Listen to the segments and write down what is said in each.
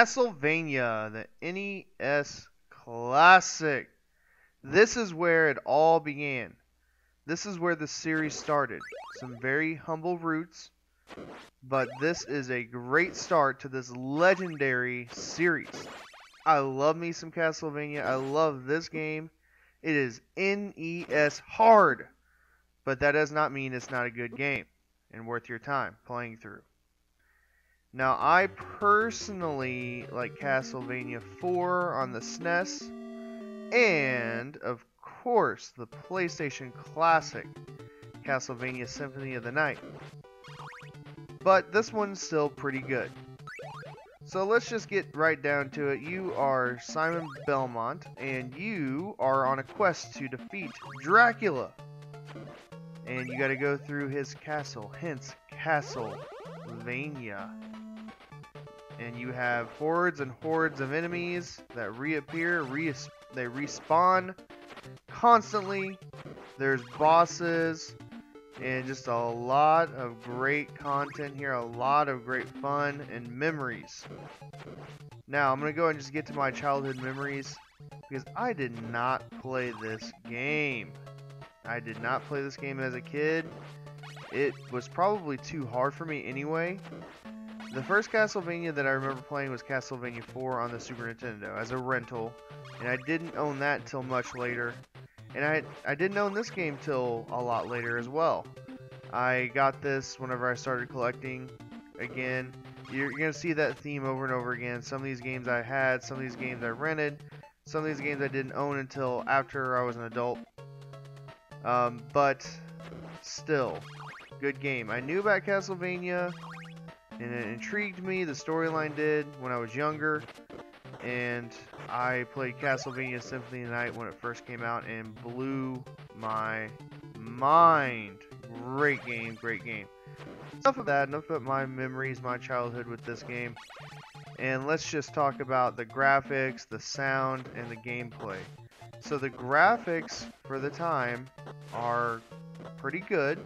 Castlevania, the NES classic. This is where it all began. This is where the series started. Some very humble roots, but this is a great start to this legendary series. I love me some Castlevania. I love this game. It is NES hard, but that does not mean it's not a good game and worth your time playing through. Now, I personally like Castlevania 4 on the SNES, and, of course, the PlayStation Classic, Castlevania Symphony of the Night. But this one's still pretty good. So let's just get right down to it. You are Simon Belmont, and you are on a quest to defeat Dracula. And you gotta go through his castle, hence Castlevania. And you have hordes and hordes of enemies that reappear, they respawn constantly. There's bosses, and just a lot of great content here, a lot of great fun and memories. Now, I'm going to go and just get to my childhood memories, because I did not play this game. I did not play this game as a kid. It was probably too hard for me anyway. The first Castlevania that I remember playing was Castlevania 4 on the Super Nintendo as a rental, and I didn't own that till much later. And I didn't own this game till a lot later as well. I got this whenever I started collecting again. You're going to see that theme over and over again. Some of these games I had, some of these games I rented, some of these games I didn't own until after I was an adult. But still, good game. I knew about Castlevania, and it intrigued me, the storyline did, when I was younger. And I played Castlevania Symphony of the Night when it first came out and blew my mind. Great game, great game. Enough of that, enough about my memories, my childhood with this game. And let's just talk about the graphics, the sound, and the gameplay. So the graphics for the time are pretty good.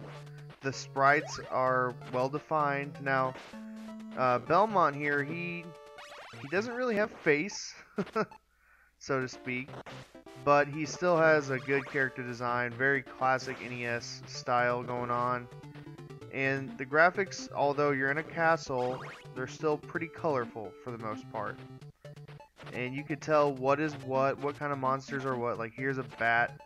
The sprites are well defined. Now, Belmont here, he doesn't really have face, so to speak, but he still has a good character design, very classic NES style going on. And the graphics, although you're in a castle, they're still pretty colorful for the most part. And you could tell what is what kind of monsters are what. Like, here's a bat.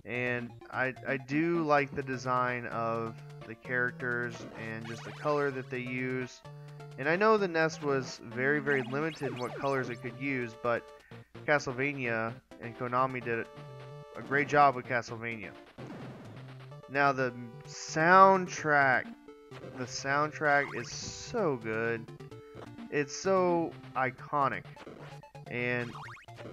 And I do like the design of the characters and just the color that they use. And I know the NES was very, very limited in what colors it could use, but Castlevania and Konami did a great job with Castlevania. Now the soundtrack is so good. It's so iconic. And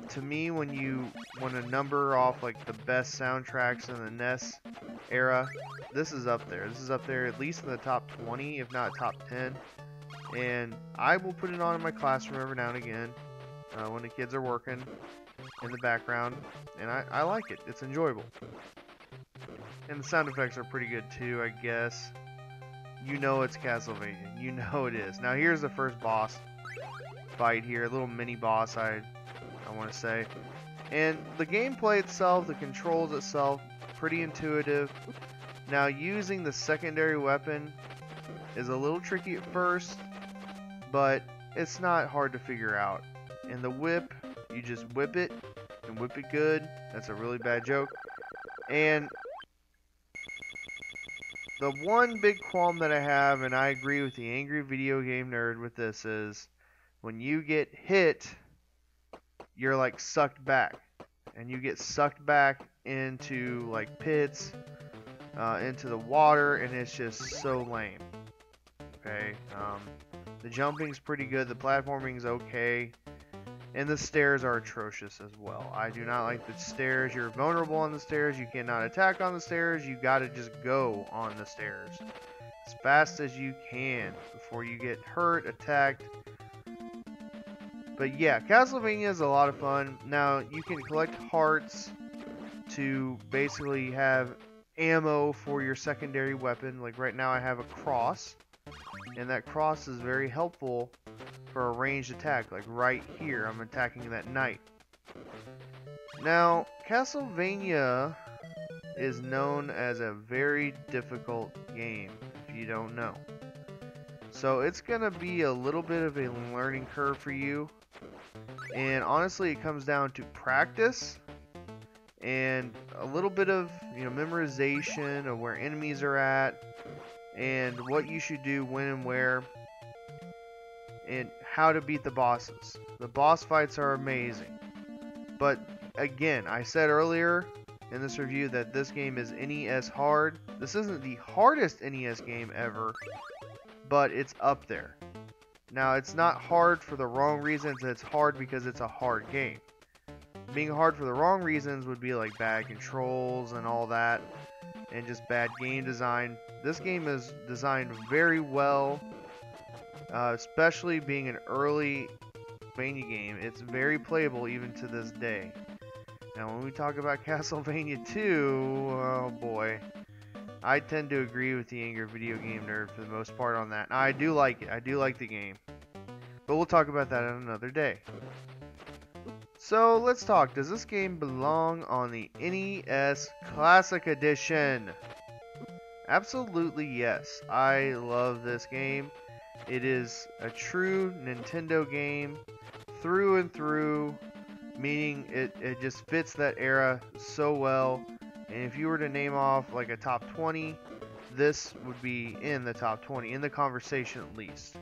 to me, when you want to number off like the best soundtracks in the NES era, this is up there. This is up there at least in the top 20, if not top 10. And I will put it on in my classroom every now and again when the kids are working in the background. And I like it. It's enjoyable. And the sound effects are pretty good too, I guess. You know it's Castlevania. You know it is. Now here's the first boss fight here. A little mini boss, I want to say. And the gameplay itself, the controls itself, pretty intuitive. Now using the secondary weapon is a little tricky at first, but it's not hard to figure out. And the whip, you just whip it and whip it good. That's a really bad joke. And the one big qualm that I have, and I agree with the angry video game nerd with this, is when you get hit, you're like sucked back. And you get sucked back into like pits, into the water, and it's just so lame. Okay, the jumping's pretty good, the platforming's okay, and the stairs are atrocious as well. I do not like the stairs. You're vulnerable on the stairs. You cannot attack on the stairs. You gotta just go on the stairs as fast as you can before you get hurt, attacked. But yeah, Castlevania is a lot of fun. Now, you can collect hearts to basically have ammo for your secondary weapon. Like right now I have a cross, and that cross is very helpful for a ranged attack, like right here. I'm attacking that knight. Now, Castlevania is known as a very difficult game, if you don't know. So it's gonna be a little bit of a learning curve for you. And honestly, it comes down to practice and a little bit of, memorization of where enemies are at and what you should do when and where, and how to beat the bosses. The boss fights are amazing. But again, I said earlier in this review that this game is NES hard. This isn't the hardest NES game ever, but it's up there. Now, it's not hard for the wrong reasons. It's hard because it's a hard game. Being hard for the wrong reasons would be like bad controls and all that, and just bad game design. This game is designed very well, especially being an early Castlevania game. It's very playable even to this day. Now, when we talk about Castlevania 2, oh boy, I tend to agree with the angry video game nerd for the most part on that. Now, I do like it. I do like the game. But we'll talk about that on another day. So, let's talk. Does this game belong on the NES Classic Edition? Absolutely yes. I love this game. It is a true Nintendo game through and through, meaning it just fits that era so well. And if you were to name off like a top 20, this would be in the top 20, in the conversation at least.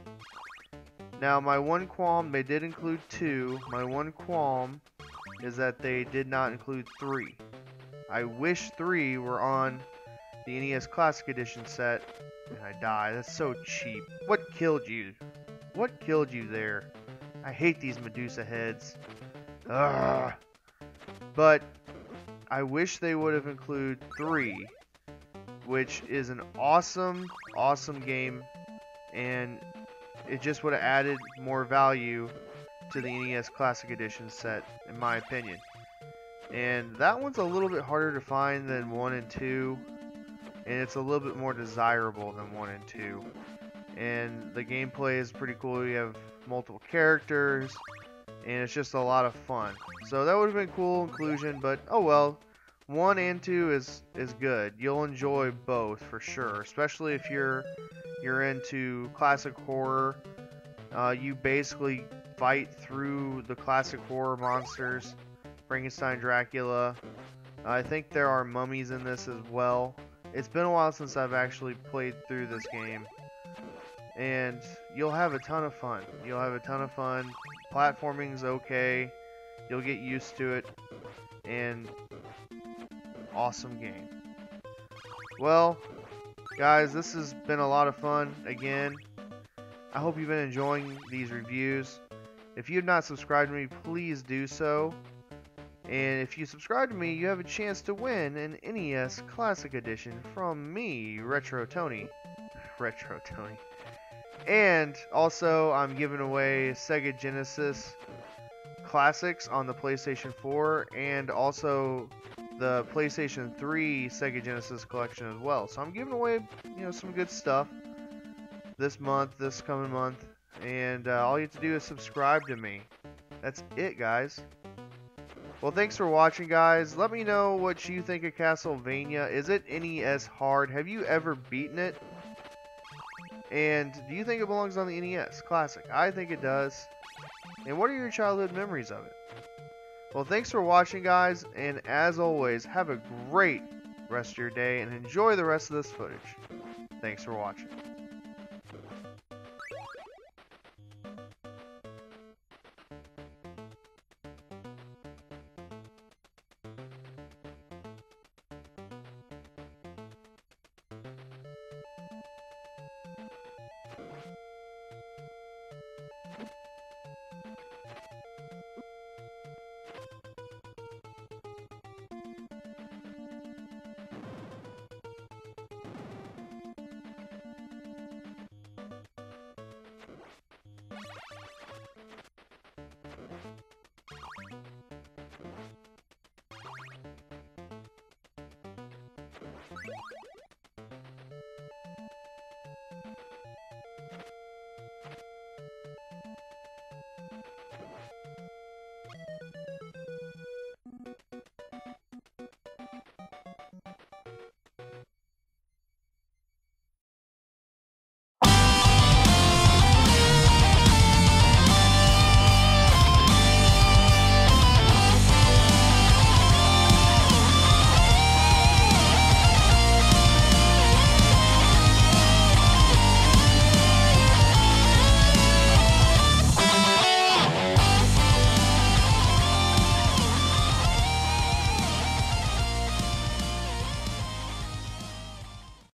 Now, my one qualm, they did include 2. My one qualm is that they did not include 3. I wish 3 were on the NES Classic Edition set. And I die. That's so cheap. What killed you? What killed you there? I hate these Medusa heads. Ugh. But I wish they would have included 3, which is an awesome, awesome game, and it just would have added more value to the NES Classic Edition set, in my opinion. And that one's a little bit harder to find than 1 and 2, and it's a little bit more desirable than 1 and 2. And the gameplay is pretty cool. You have multiple characters, and it's just a lot of fun. So that would have been cool inclusion, but oh well. 1 and 2 is good. You'll enjoy both for sure, especially if you're into classic horror. You basically fight through the classic horror monsters, Frankenstein, Dracula. I think there are mummies in this as well. It's been a while since I've actually played through this game, and you'll have a ton of fun. You'll have a ton of fun. Platforming's okay. You'll get used to it, and awesome game. Well, guys, this has been a lot of fun again. I hope you've been enjoying these reviews. If you have not subscribed to me, please do so. And if you subscribe to me, you have a chance to win an NES Classic Edition from me, Retro Tony. Retro Tony. And also, I'm giving away Sega Genesis Classics on the PlayStation 4, and also the PlayStation 3 Sega Genesis collection as well. So I'm giving away, some good stuff this month, this coming month, and all you have to do is subscribe to me. That's it, guys. Well, thanks for watching, guys. Let me know what you think of Castlevania. Is it NES hard? Have you ever beaten it? And do you think it belongs on the NES Classic? I think it does. And what are your childhood memories of it? Well, thanks for watching, guys, and as always, have a great rest of your day and enjoy the rest of this footage. Thanks for watching.